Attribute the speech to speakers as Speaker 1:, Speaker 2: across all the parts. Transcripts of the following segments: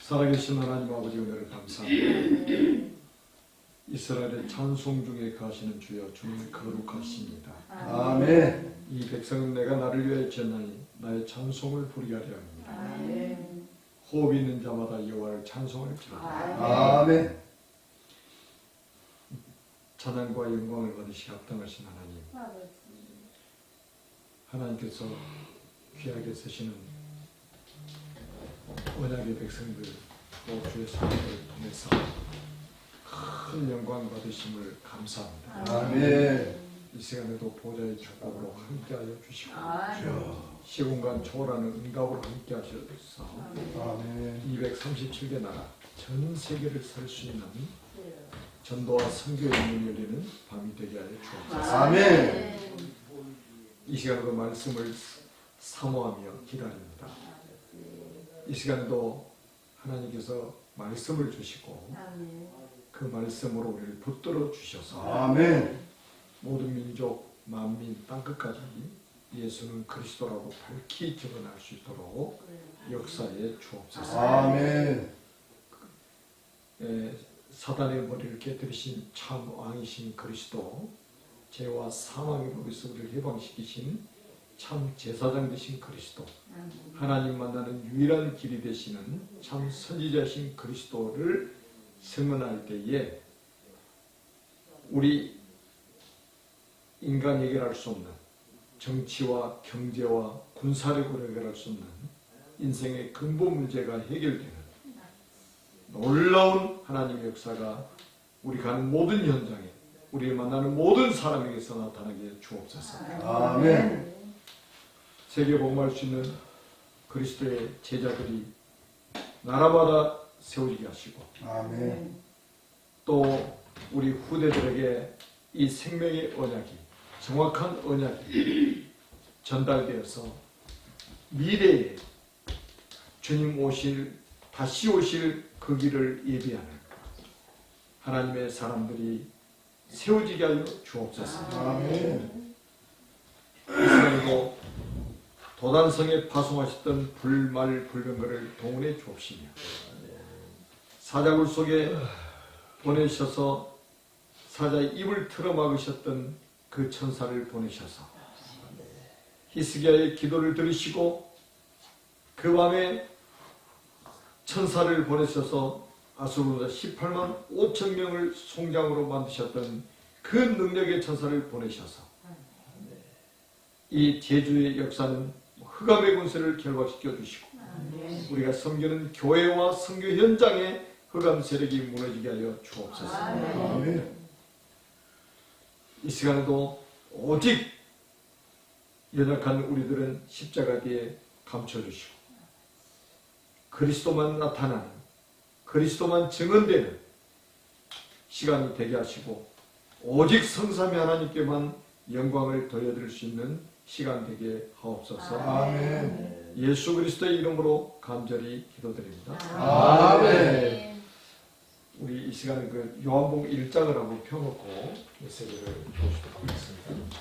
Speaker 1: 살아계신 하나님 아버지 은혜를 감사합니다. 이스라엘의 찬송 중에 가시는 주여 주님 거룩하십니다.
Speaker 2: 아멘.
Speaker 1: 이 백성은 내가 나를 위하여 지었나니 나의 찬송을 부리게 하려 합니다.
Speaker 3: 아멘.
Speaker 1: 호흡이 있는 자마다 여호와를 찬송을 지어라.
Speaker 2: 아멘.
Speaker 1: 찬양과 영광을 받으시 합당하신 하나님, 하나님께서 귀하게 쓰시는 언약의 백성들 또 주의 사람들을 통해서 큰 영광 받으심을 감사합니다.
Speaker 2: 아멘.
Speaker 1: 이 시간에도 보좌의 축복으로 함께하여 주시고
Speaker 3: 아멘.
Speaker 1: 시공간 초월하는 응답으로 함께하셔서
Speaker 2: 아멘.
Speaker 1: 237개 나라 전 세계를 살 수 있는 전도와 선교의 문이 열리는 밤이 되게 하여 주옵소서.
Speaker 2: 아멘.
Speaker 1: 이 시간에도 말씀을 사모하며 기다립니다. 이 시간에도 하나님께서 말씀을 주시고 그 말씀으로 우리를 붙들어 주셔서
Speaker 2: 아멘.
Speaker 1: 모든 민족, 만민, 땅끝까지 예수는 그리스도라고 밝히 증언할 수 있도록 역사에 주옵소서.
Speaker 2: 아멘.
Speaker 1: 사단의 머리를 깨뜨리신 참 왕이신 그리스도, 죄와 사망으로부터 우리를 해방시키신 참 제사장 되신 그리스도, 하나님 만나는 유일한 길이 되시는 참 선지자신 그리스도를 증언할 때에 우리 인간이 해결할 수 없는 정치와 경제와 군사력으로 해결할 수 없는 인생의 근본 문제가 해결되는 놀라운 하나님의 역사가 우리 가는 모든 현장에 우리를 만나는 모든 사람에게서 나타나게 주옵소서.
Speaker 2: 아멘.
Speaker 1: 세계 복음할 수 있는 그리스도의 제자들이 나라마다 세워지게 하시고
Speaker 2: 아멘.
Speaker 1: 또 우리 후대들에게 이 생명의 언약이, 정확한 언약이 전달되어서 미래에 주님 다시 오실 그 길을 예비하는 하나님의 사람들이 세워지게 하여 주옵소서.
Speaker 2: 아멘.
Speaker 1: 이스라엘도 도단성에 파송하셨던 불말불병거를 동원해 주옵시며 사자굴 속에 보내셔서 사자의 입을 틀어막으셨던 그 천사를 보내셔서 히스기야의 기도를 들으시고 그 밤에 천사를 보내셔서 아수르자 18만 5천 명을 송장으로 만드셨던 그 능력의 천사를 보내셔서 이 제주의 역사는 흑암의 군세를 결박시켜 주시고 우리가 섬기는 교회와 선교 현장에 흑암 세력이 무너지게 하여 주옵소서.
Speaker 2: 아멘.
Speaker 1: 이 시간에도 오직 연약한 우리들은 십자가 뒤에 감춰주시고 그리스도만 나타나는, 그리스도만 증언되는 시간이 되게 하시고 오직 성삼위 하나님께만 영광을 돌려드릴 수 있는 시간 되게 하옵소서.
Speaker 2: 아멘.
Speaker 1: 예수 그리스도의 이름으로 간절히 기도드립니다.
Speaker 2: 아멘.
Speaker 1: 우리 이 시간에 그 요한복음 1장을 한번 펴놓고 메시지를 보시도록 하겠습니다.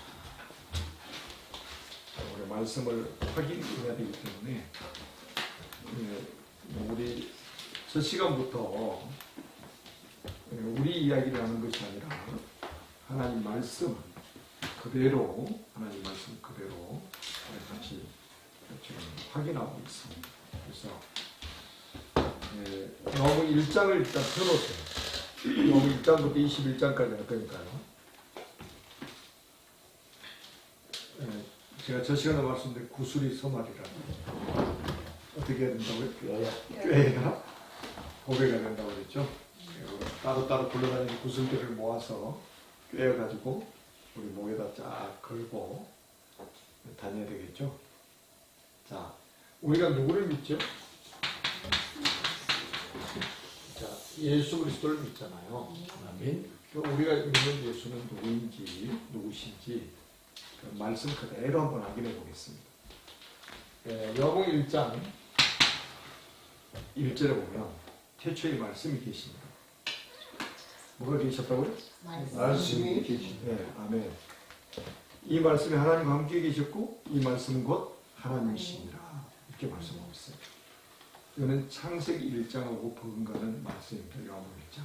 Speaker 1: 우리 말씀을 확인해야 되기 때문에 우리 첫 시간부터 우리 이야기를 하는 것이 아니라 하나님 말씀 그대로, 하나님 말씀 그대로 같이 지금 확인하고 있습니다. 그래서 요한복음 1장을 일단 펴놓으세요. 요한복음 1장부터 21장까지 할 거니까요. 제가 저 시간에 말씀드린 구술이 서말이라고 어떻게 해야 된다고요? 꾀해가 고백해야 된다고 그랬죠. 따로따로 굴러다니는 구슬들을 모아서 꿰어가지고 우리 목에다 쫙 걸고 다녀야 되겠죠. 자, 우리가 누구를 믿죠? 자, 예수 그리스도를 믿잖아요. 아멘. 우리가 믿는 예수는 누구신지 그 말씀 그대로 한번 확인해 보겠습니다. 요한복음 1장 1절에 보면 태초에 말씀이 계십니다. 뭐가 계셨다고요?
Speaker 2: 말씀이 계시네.
Speaker 1: 네, 아멘. 이 말씀이 하나님과 함께 계셨고 이 말씀은 곧 하나님이시니라 이렇게 말씀하고 있어요. 이거는 창세기 1장하고 버금가는 말씀입니다. 요한복음 1장.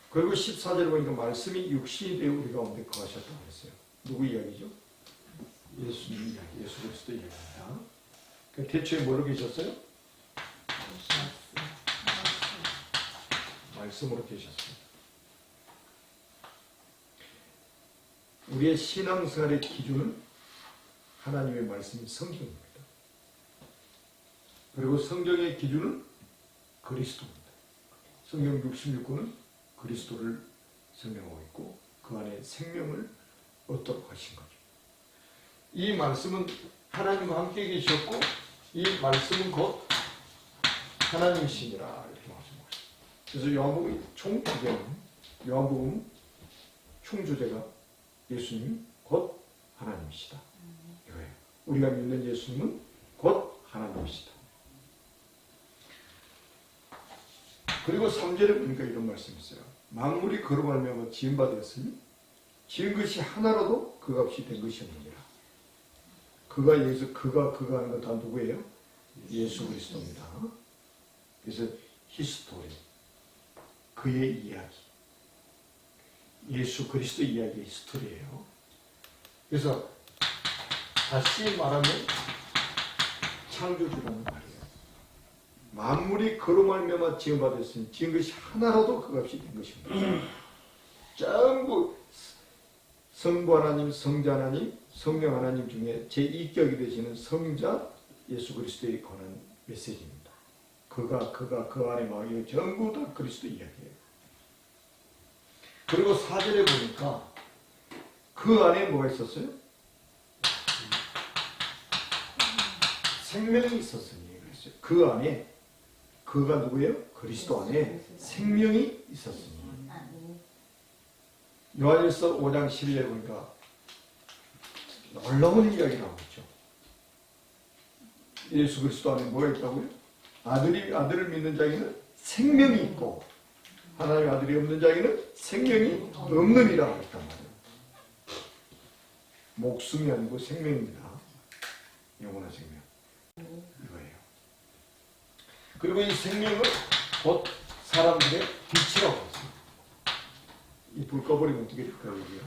Speaker 1: 그리고 14절에 보니까 말씀이 육신이 되어 우리 가운데 거하셨다고 했어요. 누구 이야기죠? 예수님 이야기, 예수 그리스도 이야기입니다. 그 대초에 뭐로 계셨어요? 말씀으로 계셨어요. 우리의 신앙생활의 기준은 하나님의 말씀이 성경입니다. 그리고 성경의 기준은 그리스도입니다. 성경 66권은 그리스도를 설명하고 있고 그 안에 생명을 얻도록 하신 거죠. 이 말씀은 하나님과 함께 계셨고 이 말씀은 곧 하나님이시니라 이렇게 말씀하셨습니다. 그래서 요한복음 총주제가 예수님 곧 하나님이시다. 이거예요. 우리가 믿는 예수님은 곧 하나님이시다. 그리고 3절에 보니까 이런 말씀이 있어요. 만물이 그로 말미암아 지은 바 되었으니 지은 것이 하나라도 그 값이 된 것이 없느니라. 그가 여기서 그가 하는 건 다 누구예요? 예수 그리스도입니다. 그래서 히스토리, 그의 이야기, 예수 그리스도 이야기의 히스토리예요. 그래서 다시 말하면 창조주라는 말이에요. 만물이 그로 말미암아 지은 바 됐으니 지은 것이 하나라도 그 값이 된 것입니다. 전부 성부 하나님, 성자 하나님, 성령 하나님 중에 제2격이 되시는 성자 예수 그리스도에 관한 메시지입니다. 그가 그 안에 마음이 전부 다 그리스도 이야기예요. 그리고 4절에 보니까 그 안에 뭐가 있었어요? 생명이 있었으니 그랬어요. 그 안에 그가 누구예요? 그리스도 안에 생명이 있었으니. 요한일서 5장 11절에 보니까 놀라운 이야기가 나오고 있죠. 예수 그리스도 안에 뭐가 있다고요? 아들을 믿는 자에게는 생명이 있고 하나님의 아들이 없는 자에게는 생명이 없느니라 했단 말이에요. 목숨이 아니고 생명입니다. 영원한 생명. 이거예요. 그리고 이 생명은 곧 사람들의 빛이라고 했습니다. 이 불 꺼버리면 어떻게 될까요, 여기요?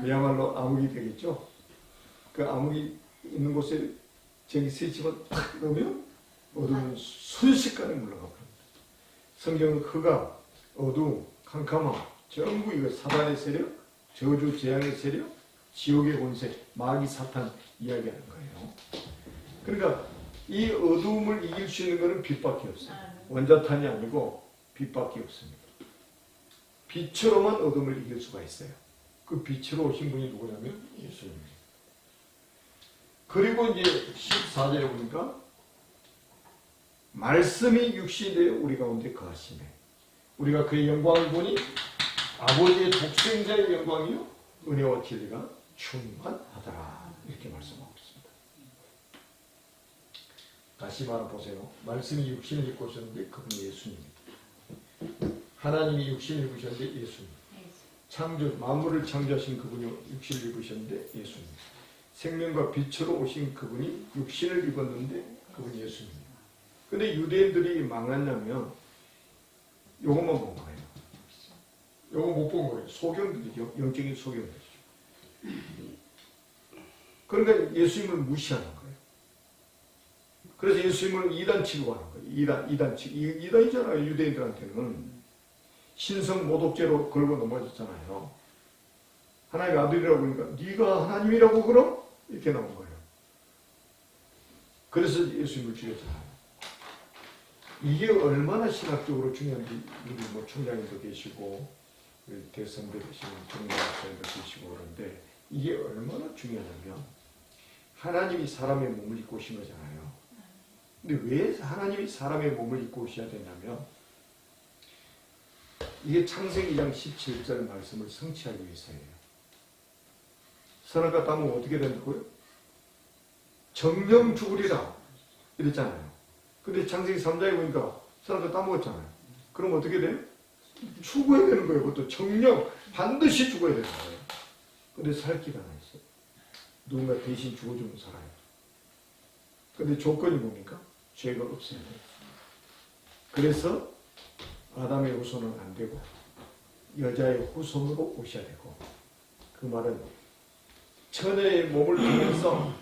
Speaker 1: 그야말로 암흑이 되겠죠? 그 암흑이 있는 곳에 저기 스위치만 탁 넣으면 어둠은 순식간에 물러가 버립니다. 성경은 흑암, 어두움, 캄캄함, 전부 이거 사단의 세력, 저주, 재앙의 세력, 지옥의 권세, 마귀, 사탄 이야기하는 거예요. 그러니까 이 어두움을 이길 수 있는 것은 빛밖에 없어요. 원자탄이 아니고 빛밖에 없습니다. 빛으로만 어둠을 이길 수가 있어요. 그 빛으로 오신 분이 누구냐면 예수님입니다. 그리고 이제 14절에 보니까 말씀이 육신이 되어 우리 가운데 거하시네. 우리가 그의 영광을 보니 아버지의 독생자의 영광이요 은혜와 진리가 충만하더라. 이렇게 말씀하고 있습니다. 다시 말해보세요. 말씀이 육신을 입고 오셨는데 그분이 예수님입니다. 하나님이 육신을 입으셨는데 예수님. 만물을 창조하신 그분이 육신을 입으셨는데 예수님. 생명과 빛으로 오신 그분이 육신을 입었는데 그분이 예수님. 근데 유대인들이 망했냐면 요것만 본 거예요. 요거 못 본 거예요. 소경들이죠. 영적인 소경들이죠. 그러니까 예수님을 무시하는 거예요. 그래서 예수님을 이단 취급하는 거예요. 이단이잖아요. 유대인들한테는. 신성 모독죄로 걸고 넘어졌잖아요. 하나님의 아들이라고 그러니까 네가 하나님이라고 그럼? 이렇게 나온 거예요. 그래서 예수님을 죽였잖아요. 이게 얼마나 신학적으로 중요한지 우리 뭐 총장님도 계시고 대선배 계시는 정명학생도 계시고 그런데 이게 얼마나 중요하냐면 하나님이 사람의 몸을 입고 오신 거잖아요. 근데 왜 하나님이 사람의 몸을 입고 오셔야 되냐면 이게 창세기 2장 17절 말씀을 성취하기 위해서예요. 선악과 따먹으면 어떻게 된다고요? 정령 죽으리라 이랬잖아요. 근데 창세기 3장에 보니까 선악과 따먹었잖아요. 그럼 어떻게 돼요? 죽어야 되는 거예요. 그것도 정령 반드시 죽어야 되는 거예요. 근데 살 기가 나 있어요. 누군가 대신 죽어주는 사람. 근데 조건이 뭡니까? 죄가 없어야 돼요. 그래서 아담의 후손은 안 되고 여자의 후손으로 오셔야 되고, 그 말은 처녀의 몸을 통해서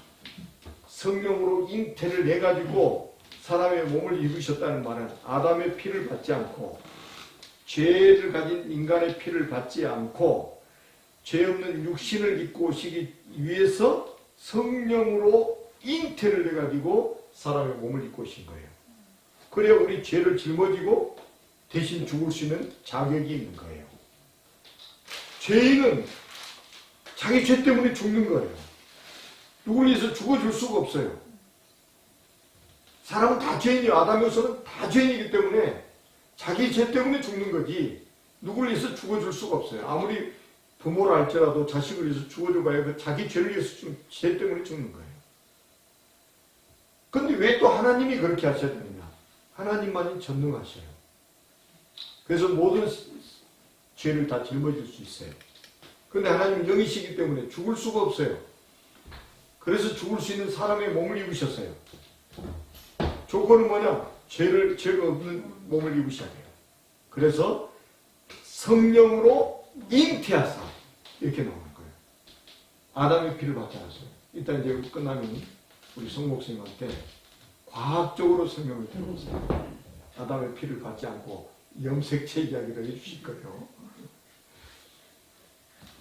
Speaker 1: 성령으로 잉태를 내가지고 사람의 몸을 입으셨다는 말은 아담의 피를 받지 않고 죄를 가진 인간의 피를 받지 않고 죄 없는 육신을 입고 오시기 위해서 성령으로 잉태를 내가지고 사람의 몸을 입고 오신 거예요. 그래야 우리 죄를 짊어지고 대신 죽을 수 있는 자격이 있는 거예요. 죄인은 자기 죄 때문에 죽는 거예요. 누굴 위해서 죽어줄 수가 없어요. 사람은 다 죄인이에요. 아담에서는 다 죄인이기 때문에 자기 죄 때문에 죽는 거지 누굴 위해서 죽어줄 수가 없어요. 아무리 부모를 할지라도 자식을 위해서 죽어줘봐야 그 자기 죄를 위해서 죄 때문에 죽는 거예요. 그런데 왜 또 하나님이 그렇게 하셔야 되느냐? 하나님만이 전능하셔요. 그래서 모든 죄를 다 짊어질 수 있어요. 그런데 하나님은 영이시기 때문에 죽을 수가 없어요. 그래서 죽을 수 있는 사람의 몸을 입으셨어요. 조건은 뭐냐? 죄가 없는 몸을 입으셔야 돼요. 그래서 성령으로 잉태하사 이렇게 나오는 거예요. 아담의 피를 받지 않았어요. 일단 이제 끝나면 우리 성목생님한테 과학적으로 설명을 드리면서 아담의 피를 받지 않고 염색체 이야기를 해주실 거예요.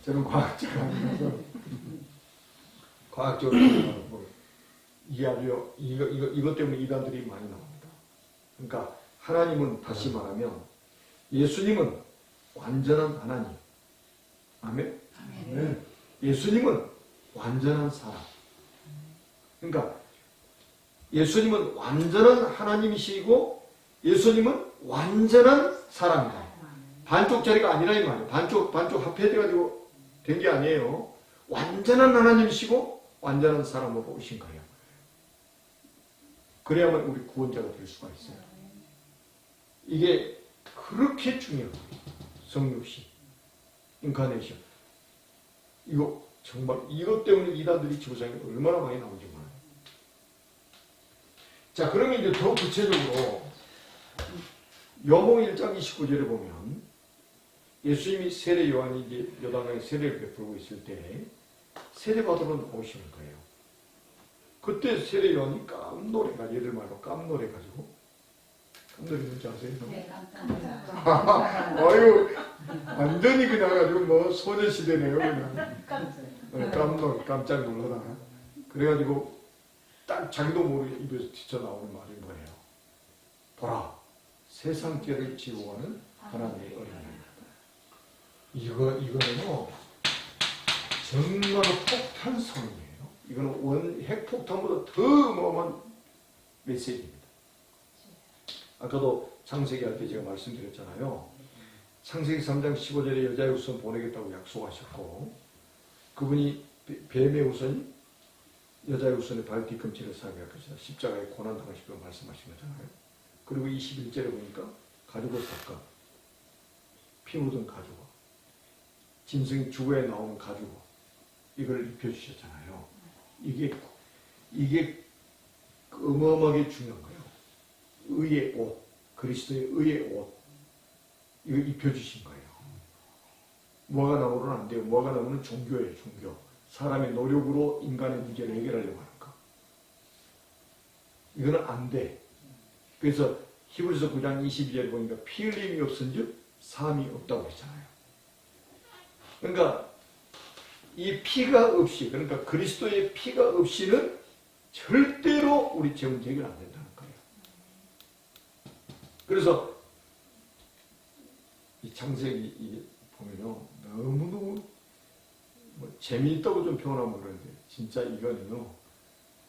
Speaker 1: 저는 과학자가 아니라서 과학적으로 이야기요. 이것 때문에 이단들이 많이 나옵니다. 그러니까 하나님은 다시 말하면 예수님은 완전한 하나님. 아멘?
Speaker 2: 네.
Speaker 1: 예수님은 완전한 사람. 그러니까 예수님은 완전한 하나님이시고 예수님은 완전한 사람이다. 반쪽짜리가 아니라 이 말이에요. 반쪽 합해져가지고 된 게 아니에요. 완전한 하나님이시고 완전한 사람으로 오신 거예요. 그래야만 우리 구원자가 될 수가 있어요. 이게 그렇게 중요해요. 성육신, 인카네이션. 이거 정말 이것 때문에 이단들이 지구상에 얼마나 많이 나오는지 몰라요. 자, 그러면 이제 더 구체적으로 요한복음 1장 29절에 보면 예수님이 세례 요한이 이제 요단강에 세례를 베풀고 있을 때 세례받으러 오시는 거예요. 그때 세례 요한이 깜노래가 얘들 말로 깜노래 가지고 깜노래 뭔지 아세요?
Speaker 3: 네, 깜짝
Speaker 1: 아유 완전히 그냥 가지고 뭐 소녀시대네요 그냥. 깜놀 깜짝 놀라다. 그래가지고 딱 자기도 모르게 입에서 튀쳐나오는 말이 뭐예요? 보라 세상 죄를 지고 가는 하나님의 어린아이. 이거는요 정말 폭탄 선언이에요. 이거는 핵폭탄보다 더 어마어마한 메시지입니다. 아까도 창세기 할 때 제가 말씀드렸잖아요. 창세기 3장 15절에 여자의 후손 보내겠다고 약속하셨고 그분이 뱀의 후손이 여자의 후손의 발 뒤꿈치를 사게 할 것이다. 십자가에 고난당하시고 말씀하신 거잖아요. 그리고 21절에 보니까 가죽옷 닦아 피 묻은 가죽옷 짐승이 죽어야 나오는 가죽옷 이걸 입혀주셨잖아요. 이게 어마어마하게 중요한 거예요. 의의 옷, 그리스도의 의의 옷 이거 입혀주신 거예요. 뭐가 나오면 안 돼요. 뭐가 나오면 종교예요. 종교. 사람의 노력으로 인간의 문제를 해결하려고 하는 거. 이거는 안 돼. 그래서 히브리서 9장 22절에 보니까 피 흘림이 없은즉 사함이 없다고 했잖아요. 그러니까 이 피가 없이 그러니까 그리스도의 피가 없이는 절대로 우리 죄 문제 해결 안 된다는 거예요. 그래서 이 창세기 이게 보면요 너무너무 뭐 재미있다고 좀 표현하면 그러는데 진짜 이거는요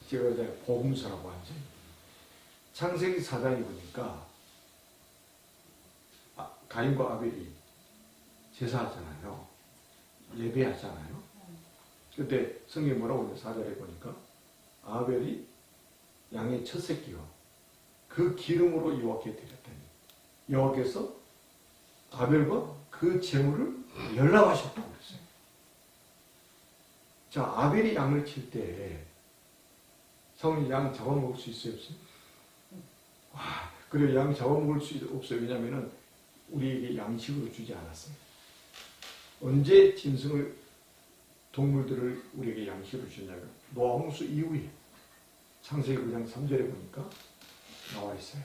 Speaker 1: 제가 이제 복음서라고 하지. 창세기 4장에 보니까 가인과 아벨이 제사하잖아요. 예배하잖아요. 그때 성경이 뭐라고 하냐 4절에 보니까 아벨이 양의 첫 새끼와 그 기름으로 여호와께 드렸더니 여호와께서 아벨과 그 제물을 열납하셨다고 그랬어요. 자, 아벨이 양을 칠 때 성이 양 잡아먹을 수 있어요, 없어요? 와, 그래 양 잡아먹을 수 없어요. 왜냐하면 우리에게 양식으로 주지 않았어요. 언제 짐승을 동물들을 우리에게 양식으로 주냐면 노아 홍수 이후에 창세기 9장 3절에 보니까 나와 있어요.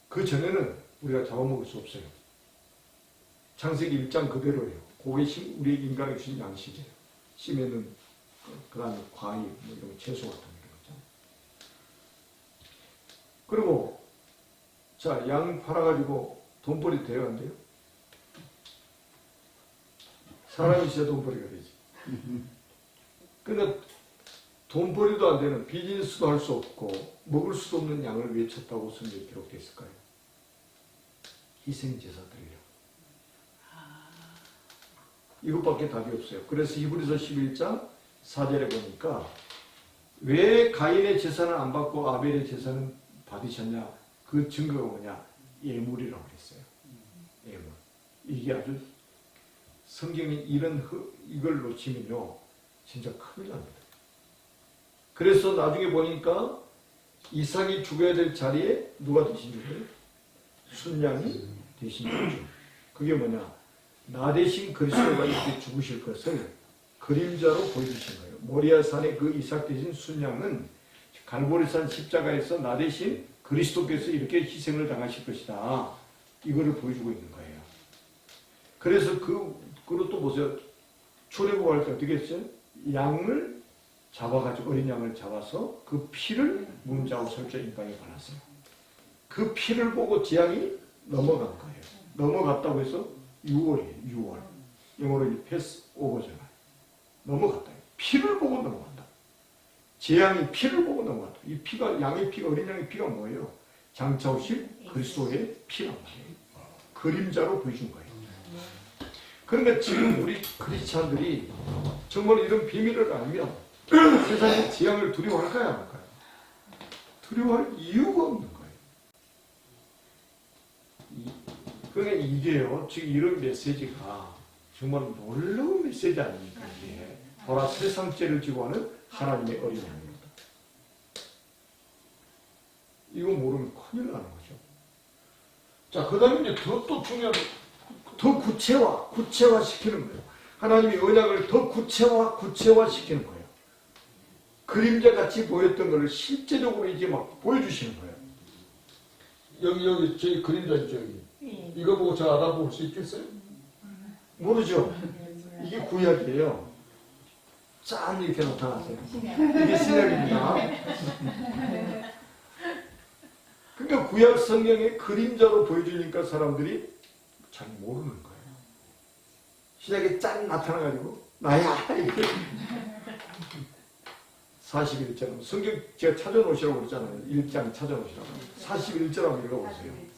Speaker 1: 그 전에는 우리가 잡아먹을 수 없어요. 창세기 1장 그대로예요. 그게 우리에게 인간에게 주신 양식이에요. 심에는 그 다음에 과일, 뭐 이런 채소 같은 거 있잖아요. 그리고 자, 양 팔아가지고 돈벌이 돼야 안 돼요? 사람이 진짜 돈벌이가 되지. 근데 돈벌이도 안 되는 비즈니스도 할 수 없고 먹을 수도 없는 양을 왜 쳤다고 성경에 기록되어 있을까요? 희생제사들이요. 이것밖에 답이 없어요. 그래서 히브리서 11장 4절에 보니까 왜 가인의 제사는 안 받고 아벨의 제사는 받으셨냐? 그 증거가 뭐냐? 예물이라고 그랬어요. 예물. 이게 아주 성경이 이걸 놓치면요 진짜 큰일 납니다. 그래서 나중에 보니까 이삭이 죽어야 될 자리에 누가 대신 거예요? 순양이 대신 거죠. 그게 뭐냐? 나 대신 그리스도가 이렇게 죽으실 것을 그림자로 보여주신 거예요. 모리아산의 그 이삭 대신 순양은 갈보리산 십자가에서 나 대신 그리스도께서 이렇게 희생을 당하실 것이다. 이거를 보여주고 있는 거예요. 그래서 그리고 또 보세요. 출애굽할 때 어떻게 했어요? 양을 잡아가지고 어린 양을 잡아서 그 피를 문자와 설자 인방에 발랐어요. 그 피를 보고 재앙이 넘어간 거예요. 넘어갔다고 해서 6월이에요. 6월. 영어로 패스 오버잖아요. 넘어갔다. 피를 보고 넘어간다. 재앙이 피를 보고 넘어간다. 이 피가 양의 피가 어린 양의 피가 뭐예요? 장차 오실 그리스도의 피란 말이에요. 그림자로 보여준 거예요. 그러니까 지금 우리 크리스찬들이 정말 이런 비밀을 알면 세상의 재앙을 두려워할까요? 안 할까요? 두려워할 이유가 없는 거예요. 그러니까 이게요, 지금 이런 메시지가 정말 놀라운 메시지 아닙니까? 이게 보라 세상죄를 지고 하는 하나님의 어린 양입니다. 이거 모르면 큰일 나는 거죠. 자, 그 다음에 이제 또 중요한, 더 구체화 시키는 거예요. 하나님의 언약을 더 구체화 시키는 거예요. 그림자 같이 보였던 것을 실제적으로 이제 막 보여주시는 거예요. 여기 저희 그림자 있죠, 여기. 이거 보고 저 알아볼 수 있겠어요? 모르죠? 이게 구약이에요. 짠 이렇게 나타나세요. 이게 신약입니다. 그러니까 구약 성경의 그림자로 보여주니까 사람들이 잘 모르는 거예요. 신약에 짠 나타나가지고 나야 이렇게 41장 성경 제가 찾아놓으시라고 그랬잖아요. 1장 찾아놓으시라고. 41절 한번 읽어보세요.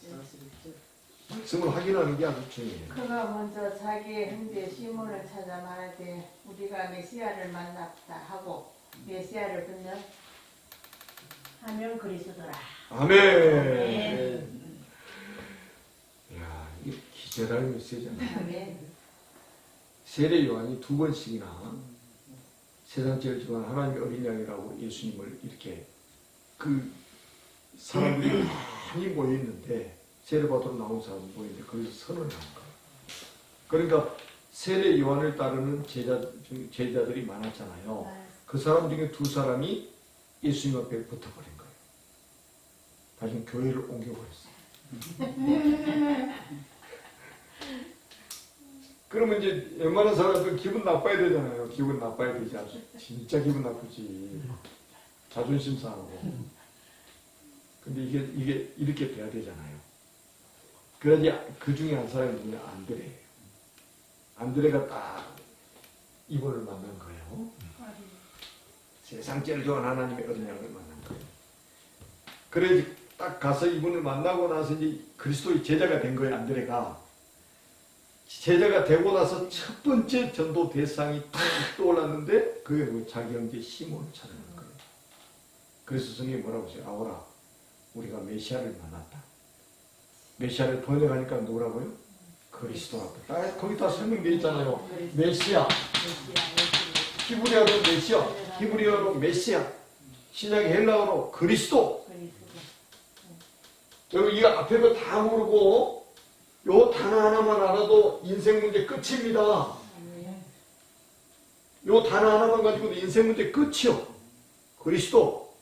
Speaker 1: 말씀을 확인하는 게 아주 중요해요.
Speaker 3: 그가 먼저 자기의 형제 시몬을 찾아 말하되 우리가 메시아를 만났다 하고 메시아를 붙는 하면 그리스도라.
Speaker 1: 아멘. 이야, 이게 기절할 메시지잖아요.
Speaker 3: 아멘.
Speaker 1: 세례 요한이 2번씩이나 세상죄를 지고 하나님의 어린 양이라고 예수님을 이렇게 그 사람들이 많이 모여있는데 세례받으러 나온 사람이 모이는데 거기서 선언을 한 거예요. 그러니까 세례 요한을 따르는 제자들이 많았잖아요. 그 사람 중에 2사람이 예수님 앞에 붙어버린 거예요. 다시 교회를 옮겨버렸어요. 그러면 이제 웬만한 사람들 기분 나빠야 되잖아요. 기분 나빠야 되지. 아주 진짜 기분 나쁘지. 자존심 상하고. 근데 이게 이렇게 돼야 되잖아요. 그러지 그 중에 한 사람이 누구냐? 안드레예요. 안드레가 딱 이분을 만난 거예요. 세상 제일 좋은 하나님의 어린 양을 만난 거예요. 그래 딱 가서 이분을 만나고 나서 이제 그리스도의 제자가 된 거예요. 안드레가. 제자가 되고 나서 첫 번째 전도 대상이 탁 떠올랐는데 그게 자기 형제 시몬을 찾아낸 거예요. 그래서 성경이 뭐라고 했어요? 아오라, 우리가 메시아를 만났다. 메시아를 번역하니까 누구라고요? 그리스도라고. 거기 다 설명되어 있잖아요. 메시아. 히브리어로 메시아, 히브리어로 메시아, 신약의 헬라어로 그리스도. 여러분 이거 앞에 거 다 모르고 요 단어 하나만 알아도 인생 문제 끝입니다. 요 단어 하나만 가지고도 인생 문제 끝이요. 그리스도,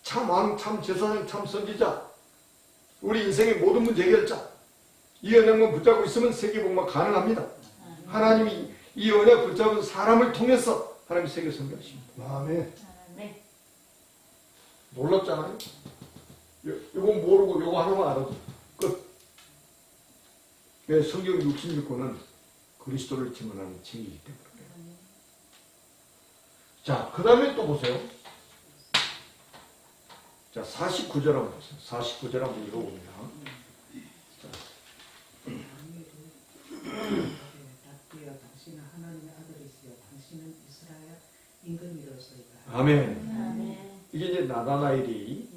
Speaker 1: 참 왕, 참 제사장, 참 선지자, 우리 인생의 모든 문제 해결자. 이 언약만 붙잡고 있으면 세계복음화 가능합니다. 하나님이 이 언약 붙잡은 사람을 통해서 하나님이 세계 선교하십니다.
Speaker 2: 아멘.
Speaker 1: 놀랍잖아요. 요거 모르고 요거 하나만 알아도 끝. 왜 성경 66권은 그리스도를 증언하는 책이기 때문에. 자, 그 다음에 또 보세요. 자, 49절 한번 보세요. 49절 한번 읽어봅니다.
Speaker 4: 당신은 하나님의 아들이시여 당신은 이스라엘 임금이로소이다.
Speaker 1: 아멘. 이게 이제 나다나엘이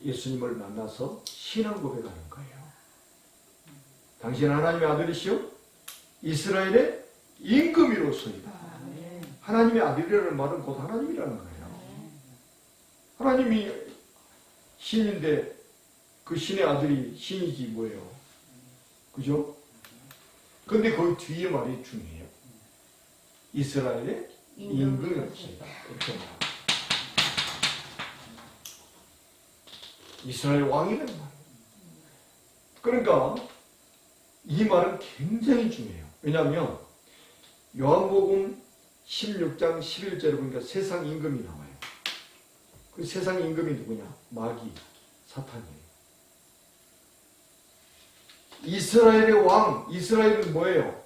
Speaker 1: 예수님을 만나서 신앙 고백하는 거예요. 당신은 하나님의 아들이시여 이스라엘의 임금이로소이다. 하나님의 아들이라는 말은 곧 하나님이라는 거예요. 하나님이 신인데 그 신의 아들이 신이지 뭐예요. 그죠? 근데 그 뒤에 말이 중요해요. 이스라엘의 임금이로소이다. 이렇게 말합니다. 이스라엘 왕이라는 말이에요. 그러니까 이 말은 굉장히 중요해요. 왜냐하면 요한복음 16장 11절에 보니까 세상 임금이 나와요. 그 세상 임금이 누구냐? 마귀, 사탄이에요. 이스라엘의 왕, 이스라엘은 뭐예요?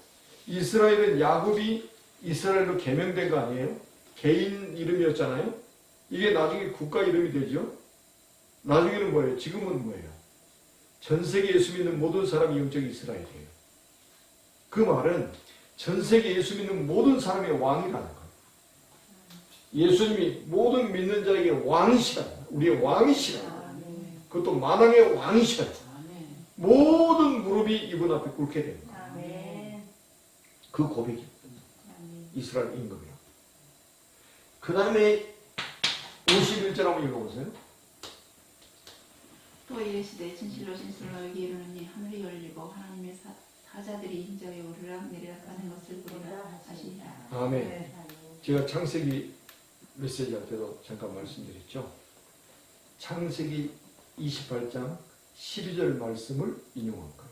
Speaker 1: 이스라엘은 야곱이 이스라엘로 개명된 거 아니에요? 개인 이름이었잖아요. 이게 나중에 국가 이름이 되죠. 나중에는 뭐예요? 지금은 뭐예요? 전 세계 예수 믿는 모든 사람이 영적 이스라엘이에요. 그 말은 전 세계 예수 믿는 모든 사람의 왕이라는 거예요. 예수님이 모든 믿는 자에게 왕이시라. 우리의 왕이시라. 그것도 만왕의 왕이시라. 모든 무릎이 이분 앞에 꿇게 됩니다. 그 고백이 이스라엘 임금이요. 그 다음에 51절 한번 읽어보세요.
Speaker 5: 또 이르시되 진실로 진실로 너희에게 이르노니 하늘이 열리고 하나님의 사자들이 인자에 오르락 내리락 하는 것을 보리라 하시니라.
Speaker 1: 아멘. 제가 창세기 메시지 할 때도 잠깐 말씀드렸죠. 창세기 28장 12절 말씀을 인용한 거예요.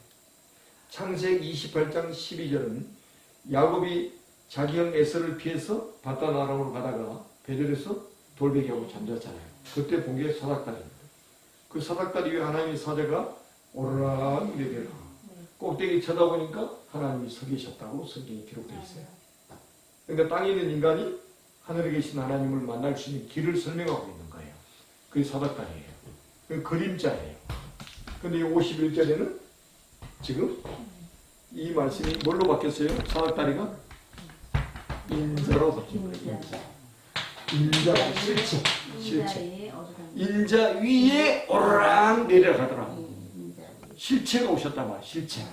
Speaker 1: 창세기 28장 12절은 야곱이 자기 형 에서를 피해서 바단 아람으로 가다가 베델에서 돌베개하고 잠잤잖아요. 그때 본 게 사닥다리입니다. 그 사닥다리 위에 하나님의 사자가 오르락 내리락 꼭대기 쳐다보니까 하나님이 서 계셨다고 성경에 기록되어 있어요. 그러니까 땅에 있는 인간이 하늘에 계신 하나님을 만날 수 있는 길을 설명하고 있는 거예요. 그게 사닥다리예요. 그 그림자예요. 근데 이 51절에는 지금 이 말씀이 뭘로 바뀌었어요? 사닥다리가 인자로 바뀐 거예요. 인자, 실체. 실체. 인자 위에 오르락 내리락 하더라고. 실체가 오셨단 말이야. 실체.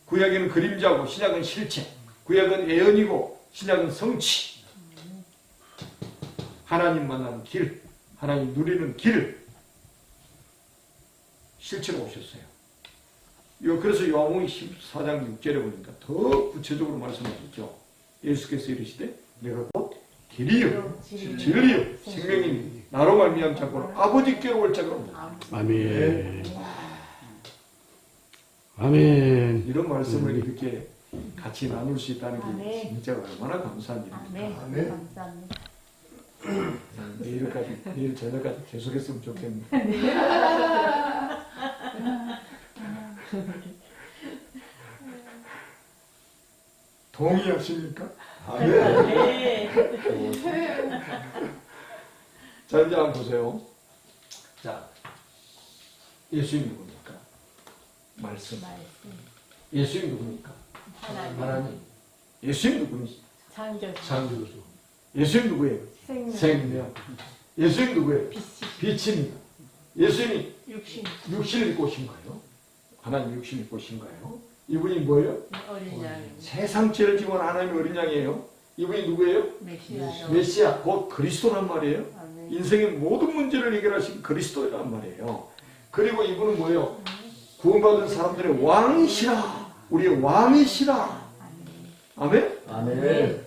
Speaker 1: 구약에는 그림자고 신약은 실체. 구약은 예언이고 신약은 성취. 하나님 만나는 길, 하나님 누리는 길. 실체가 오셨어요. 그래서 요한복음 14장 6절에 보니까 더 구체적으로 말씀하셨죠. 예수께서 이르시되 내가 곧 길이요 진리요 생명이니 나로 말미암지 않고는 아버지께로 올 자가 없다.
Speaker 6: 아멘. 아멘.
Speaker 1: 이런 말씀을 이렇게 같이 나눌 수 있다는 게 진짜 얼마나 감사한 일입니까.
Speaker 2: 아멘.
Speaker 3: 감사합니다.
Speaker 1: 내일 저녁까지 계속했으면 좋겠네요. 동의하십니까?
Speaker 2: 아멘.
Speaker 1: 자, 이제 한번 보세요. 자, 예수님 누굽니까? 말씀. 예수님 누굽니까? 하나님. 예수님 누구니? 창조주. 예수님 누구예요? 생명. 예수님 누구예요? 빛입니다. 예수님이 육신을 입고 오신 거예요. 하나님 육신을 입고 오신 거예요. 이분이 뭐예요?
Speaker 3: 어린 양.
Speaker 1: 세상 죄를 지고 하나님의 어린 양이에요. 이분이 누구예요?
Speaker 3: 메시아요.
Speaker 1: 메시아, 곧 그리스도란 말이에요.
Speaker 3: 아멘.
Speaker 1: 인생의 모든 문제를 해결하신 그리스도란 말이에요. 그리고 이분은 뭐예요? 구원받은 사람들의 왕이시라. 우리의 왕이시라. 아멘?
Speaker 2: 아멘.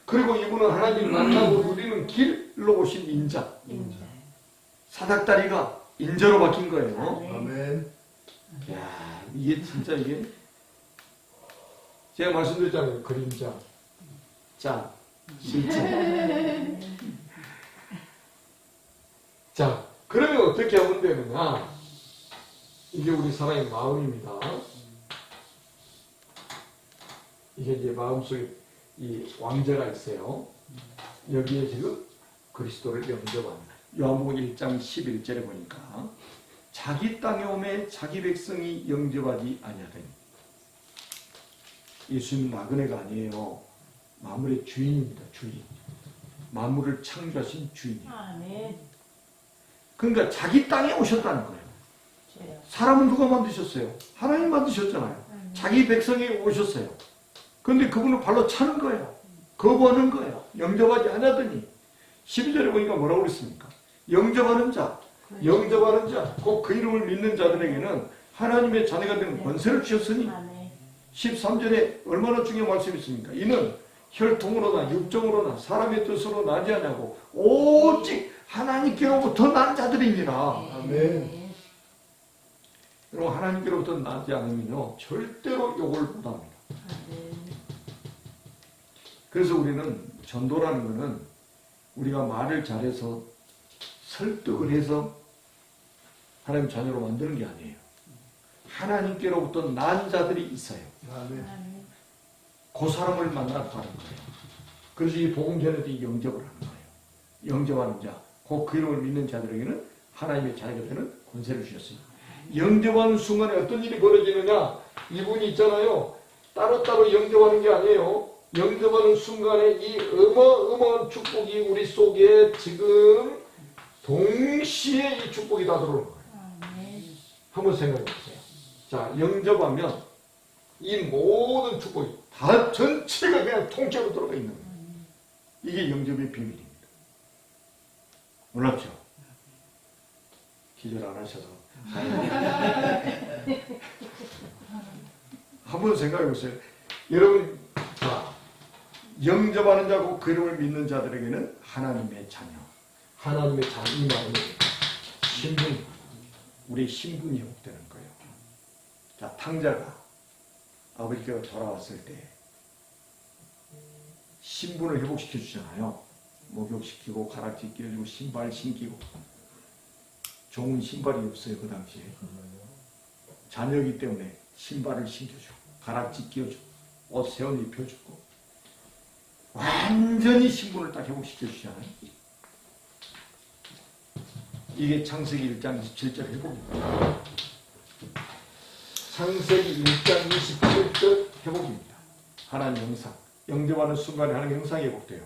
Speaker 1: 그리고 이분은 하나님 만나고 누리는 길로 오신 인자.
Speaker 3: 인자.
Speaker 1: 사닥다리가 인자로 바뀐 거예요.
Speaker 3: 아멘.
Speaker 2: 아멘.
Speaker 1: 야, 이게 진짜 이게 제가 말씀드렸잖아요. 그림자. 자, 실제. 자, 그러면 어떻게 하면 되느냐? 이게 우리 사람의 마음입니다. 이게 이제 마음속에 이 왕자가 있어요. 여기에 지금 그리스도를 영접합니다. 요한복음 1장 11절에 보니까 자기 땅에 오매 자기 백성이 영접하지 아니하더니. 예수님 나그네가 아니에요. 만물의 주인입니다. 주인. 만물을 창조하신 주인이에요.
Speaker 3: 아멘.
Speaker 1: 그러니까 자기 땅에 오셨다는 거예요.
Speaker 3: 저요.
Speaker 1: 사람은 누가 만드셨어요? 하나님 만드셨잖아요. 자기 백성이 오셨어요. 그런데 그분을 발로 차는 거예요. 거부하는 거예요. 영접하지 않았더니 12절에 보니까 뭐라고 그랬습니까? 영접하는 자, 곧 그 이름을 믿는 자들에게는 하나님의 자녀가 되는 권세를 주셨으니
Speaker 3: 아멘.
Speaker 1: 13절에 얼마나 중요한 말씀이 있습니까? 이는 혈통으로나 육정으로나 사람의 뜻으로 나지 않냐고 오직 하나님께로부터 난 자들입니다.
Speaker 2: 아멘.
Speaker 1: 여러분 하나님께로부터 나지 않으면요 절대로 욕을 못합니다.
Speaker 3: 아멘.
Speaker 1: 그래서 우리는 전도라는 것은 우리가 말을 잘해서 설득을 해서 하나님 자녀로 만드는 게 아니에요. 하나님께로부터 난 자들이 있어요.
Speaker 2: 아멘.
Speaker 3: 아멘.
Speaker 1: 그 사람을 만나러 가는 거예요. 그래서 이 복음 전에도 영접을 하는 거예요. 영접하는 자, 곧 그 이름을 믿는 자들에게는 하나님의 자녀가 되는 권세를 주셨어요. 영접하는 순간에 어떤 일이 벌어지느냐? 이분이 있잖아요. 따로따로 영접하는 게 아니에요. 영접하는 순간에 이 어마어마한 축복이 우리 속에 지금 동시에 이 축복이 다 들어오는 거예요.
Speaker 3: 아멘.
Speaker 1: 한번 생각해 보세요. 자, 영접하면 이 모든 축복이 다 전체가 그냥 통째로 들어가 있는 거예요. 이게 영접의 비밀입니다. 몰랐죠? 기절 안 하셔서. 한번 생각해 보세요. 여러분, 자, 영접하는 자고 그 이름을 믿는 자들에게는 하나님의 자녀. 하나님의 자녀, 이 말은 신분, 우리의 신분이 회복되는 거예요. 자, 탕자가 아버지께로 돌아왔을 때 신분을 회복시켜 주잖아요. 목욕시키고 가락지 끼워주고 신발 신기고. 좋은 신발이 없어요 그 당시에. 자녀이기 때문에 신발을 신겨주고 가락지 끼워주고 옷 새 옷 입혀주고 완전히 신분을 딱 회복시켜 주잖아요. 이게 창세기 1장 27절 회복입니다. 창세기 1장 27절 회복입니다. 하나님 형상. 영접하는 순간에 하나님 형상이 회복돼요.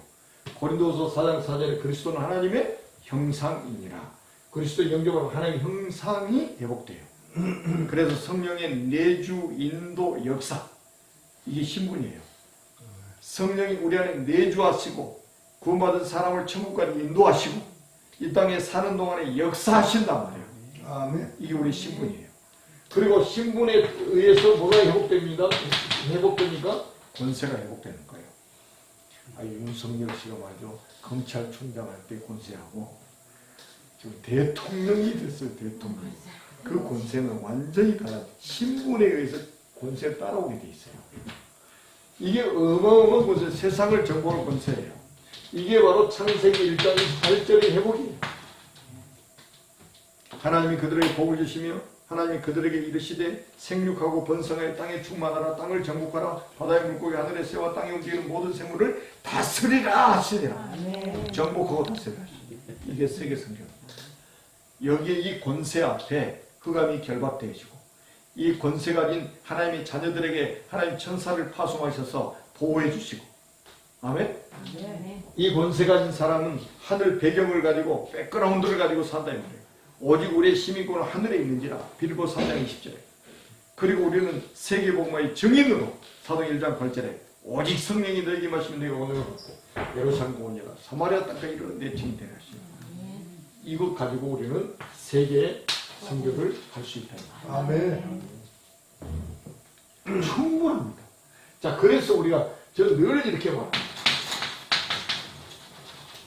Speaker 1: 고린도서 4장 4절에 그리스도는 하나님의 형상이니라. 그리스도 영접하면 하나님의 형상이 회복돼요. 그래서 성령의 내주, 인도, 역사. 이게 신분이에요. 성령이 우리 안에 내주하시고 구원받은 사람을 천국까지 인도하시고 이 땅에 사는 동안에 역사하신단 말이에요.
Speaker 2: 아멘.
Speaker 1: 이게 우리 신분이에요. 그리고 신분에 의해서 뭐가 회복됩니다? 권세가 회복되는 거예요. 윤석열 씨가 말이죠. 검찰총장 할 때 권세하고 지금 대통령이 됐어요. 대통령. 그 권세는 완전히 달라요. 신분에 의해서 권세에 따라오게 돼 있어요. 이게 어마어마한 권세, 세상을 정복할 권세예요. 이게 바로 창세기 1장 28절의 회복이에요. 하나님이 그들에게 복을 주시며 하나님이 그들에게 이르시되 생육하고 번성하여 땅에 충만하라. 땅을 정복하라. 바다의 물고기 하늘의 새와 땅에 움직이는 모든 생물을 다스리라 하시니라.
Speaker 3: 아멘.
Speaker 1: 정복하고 다스리라. 이게 세계 성경입니다. 여기에 이 권세 앞에 흑암이 결박되어지고 이 권세 가진 하나님의 자녀들에게 하나님 천사를 파송하셔서 보호해 주시고 아멘?
Speaker 3: 아멘.
Speaker 1: 이 권세 가진 사람은 하늘 배경을 가지고 백그라운드를 가지고 산다 이 말이에요. 오직 우리의 시민권은 하늘에 있는지라. 빌보 3장 20절에. 그리고 우리는 세계복음화의 증인으로 사도행 1장 8절에 오직 성령이 너에게 마시면 내가 오늘 예루살렘 공원이라 사마리아 땅까지 이르러 내 증인이 되라 하시니 이것 가지고 우리는 세계의 선교를 할 수 있다.
Speaker 2: 아멘.
Speaker 1: 충분합니다. 자, 그래서 우리가 저는 늘 이렇게 말합니다.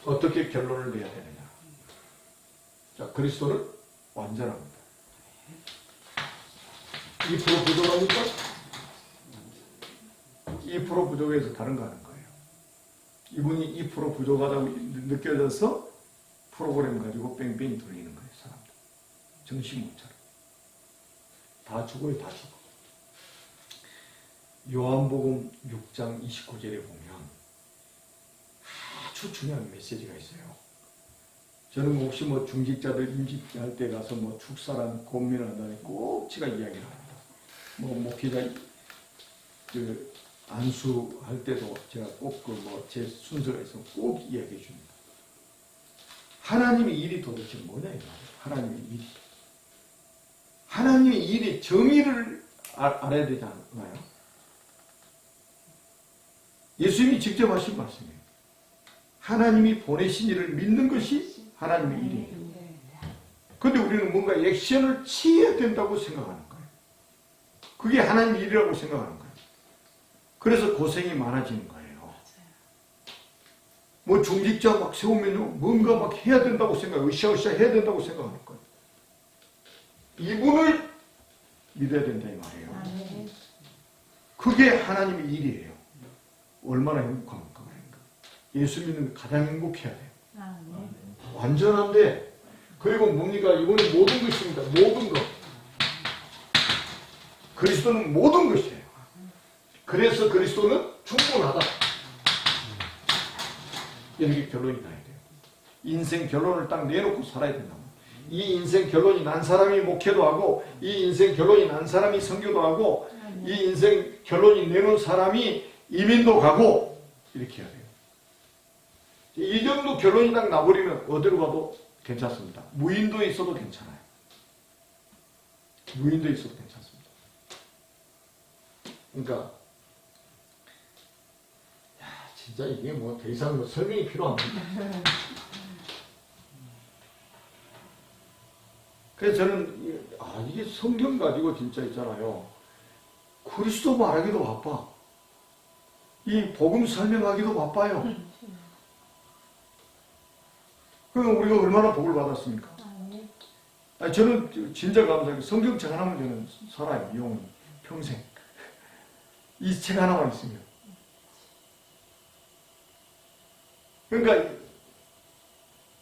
Speaker 1: 어떻게 결론을 내야 되느냐. 자, 그리스도는 완전합니다. 2% 부족합니까? 2% 부족해서 다른 거 하는 거예요. 이분이 2% 부족하다고 느껴져서 프로그램 가지고 뺑뺑이 돌리는 거예요, 사람들. 정신 못 차려. 다 죽어요, 다 죽어. 요한복음 6장 29절에 보면 아주 중요한 메시지가 있어요. 저는 혹시 뭐 중직자들 임직할 때 가서 뭐 축사란 고민을 한다면 꼭 제가 이야기를 합니다. 뭐 목회자 그 안수할 때도 제가 꼭 그 뭐 제 순서가 있으면 꼭 이야기해 줍니다. 하나님의 일이 도대체 뭐냐 이 말이에요. 하나님의 일이. 하나님의 일이 정의를 알아야 되지 않나요? 예수님이 직접 하신 말씀이에요. 하나님이 보내신 일을 믿는 것이 하나님의 일이에요. 그런데 우리는 뭔가 액션을 취해야 된다고 생각하는 거예요. 그게 하나님의 일이라고 생각하는 거예요. 그래서 고생이 많아지는 거예요. 뭐 중직자 막 세우면 뭔가 막 해야 된다고 생각해요. 으쌰으쌰 해야 된다고 생각하는 거예요. 이분을 믿어야 된다 이 말이에요. 그게 하나님의 일이에요. 얼마나 행복합니까? 예수 믿는 게 가장 행복해야 돼요. 완전한데, 그리고 뭡니까? 이거는 모든 것입니다. 모든 것. 그리스도는 모든 것이에요. 그래서 그리스도는 충분하다. 이렇게 결론이 나야 돼요. 인생 결론을 딱 내놓고 살아야 된다. 이 인생 결론이 난 사람이 목회도 하고, 이 인생 결론이 난 사람이 선교도 하고, 이 인생 결론이 내놓은 사람이 이민도 가고, 이렇게 해야 돼요. 이 정도 결론이 딱 나버리면 어디로 가도 괜찮습니다. 무인도에 있어도 괜찮아요. 무인도에 있어도 괜찮습니다. 그러니까 야, 진짜 이게 뭐 더 이상 뭐 설명이 필요합니다. 그래서 저는 이게 성경 가지고 진짜 있잖아요. 그리스도 말하기도 바빠. 이 복음 설명하기도 바빠요. 그럼 우리가 얼마나 복을 받았습니까? 저는 진짜 감사해요. 성경책 하나만 저는 살아요. 영원히. 평생. 이 책 하나만 있으면. 그러니까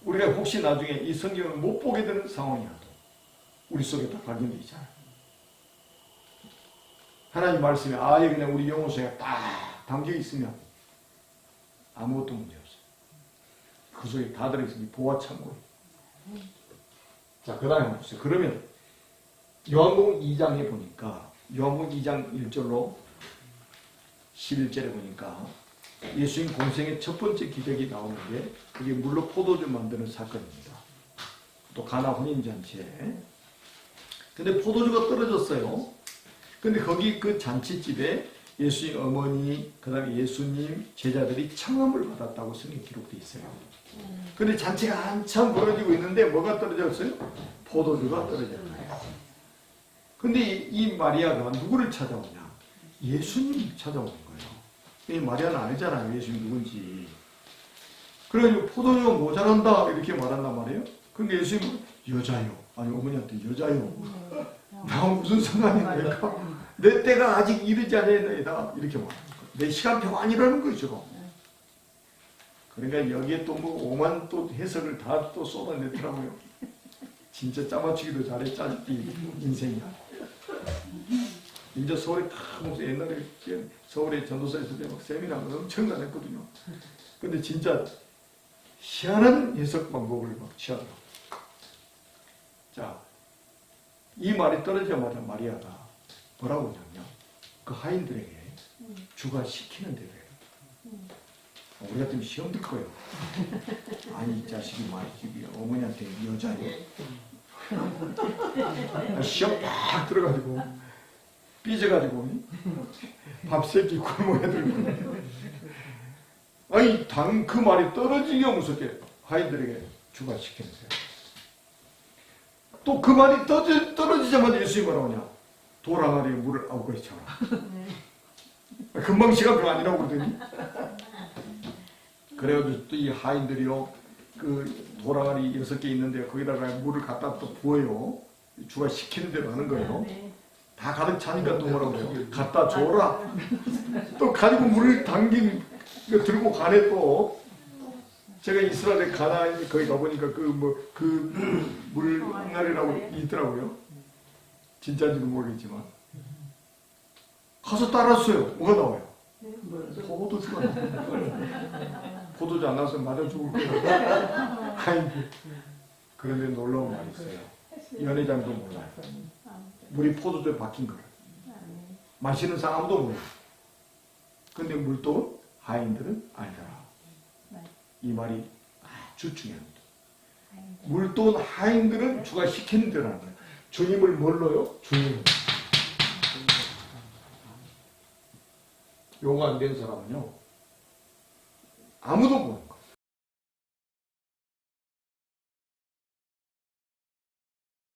Speaker 1: 우리가 혹시 나중에 이 성경을 못 보게 되는 상황이라도 우리 속에 다 각인되어 있잖아요. 하나님 말씀에 아예 그냥 우리 영혼 속에 딱 담겨 있으면 아무것도 문제 없어요. 그 속에 다 들어있으니 보아 참고. 자, 그 다음에 보세요. 그러면 요한복음 2장에 보니까 요한복음 2장 1절로 11절에 보니까 예수님 공생의 첫 번째 기적이 나오는데 그게 물로 포도주 만드는 사건입니다. 또 가나 혼인잔치에. 근데 포도주가 떨어졌어요. 근데 거기 그 잔치집에 예수님 어머니, 그 다음에 예수님 제자들이 청함을 받았다고 성경에 기록되어 있어요. 근데 잔치가 한참 벌어지고 있는데 뭐가 떨어졌어요? 포도주가 떨어졌어요. 근데 이 마리아가 누구를 찾아오냐? 예수님을 찾아오는 거예요. 이 마리아는 알잖아요. 예수님 누군지. 그래가지고 포도주가 모자란다 이렇게 말한단 말이에요. 근데 예수님은 여자요. 아니 어머니한테 여자요. 나 무슨 상관이 될까? 내 때가 아직 이르지 않았나이다. 이렇게 말하는 거예요. 내 시간표가 아니라는 거죠. 그러니까 여기에 또 뭐 오만 또 해석을 다 또 쏟아내더라고요. 진짜 짜맞추기도 잘해 짜지 인생이야. 이제 서울에 다 목사 옛날에 서울에 전도사에서 막 세미나를 엄청나게 했거든요. 근데 진짜 희한한 해석 방법을 막 취하더라고요. 자, 이 말이 떨어지자마자 마리아가 뭐라고 하냐면 그 하인들에게 주가 시키는 대로 해요. 우리 같으면 시험 들 거예요. 아니 이 자식이 말이지 어머니한테 여자예요. 시험 딱 들어가지고 삐져가지고 밥새끼 굶어야 들고 아니 그 말이 떨어지기가 무섭게 하인들에게 주가 시키는데요. 또 그 말이 떨어지자마자 예수님이 뭐라고 하냐? 도랑아리에 물을 아우고 있잖아. 금방 시간 별로 아니라고 그러더니 그래가지고 또 이 하인들이요 그 도랑아리 6개 있는데 거기다가 물을 갖다 또 부어요. 주가 시키는 대로 하는 거예요. 다 가득 차니까 또 뭐라고 해요? 갖다 줘라. 또 가지고 물을 당긴 거 들고 가네 또. 제가 이스라엘에 가나안에 거기 가보니까 그 물날이라고 있더라고요. 진짜인지는 모르겠지만. 가서 따랐어요. 뭐가 나와요? 포도주가 나와요. 포도주 안 나왔으면 맞아 죽을 거예요. 그런데 놀라운 말이 있어요. 연회장도 몰라요. 물이 포도주에 바뀐 거를. 마시는 사람도 몰라요. 근데 물도 하인들은 알더라. 이 말이 아주 중요합니다. 물돈 하인들은 주가 시키는 대로 하는 거예요. 주님을 뭘로요? 주님을. 요가 안 된 사람은요 아무도 모르는 거예요.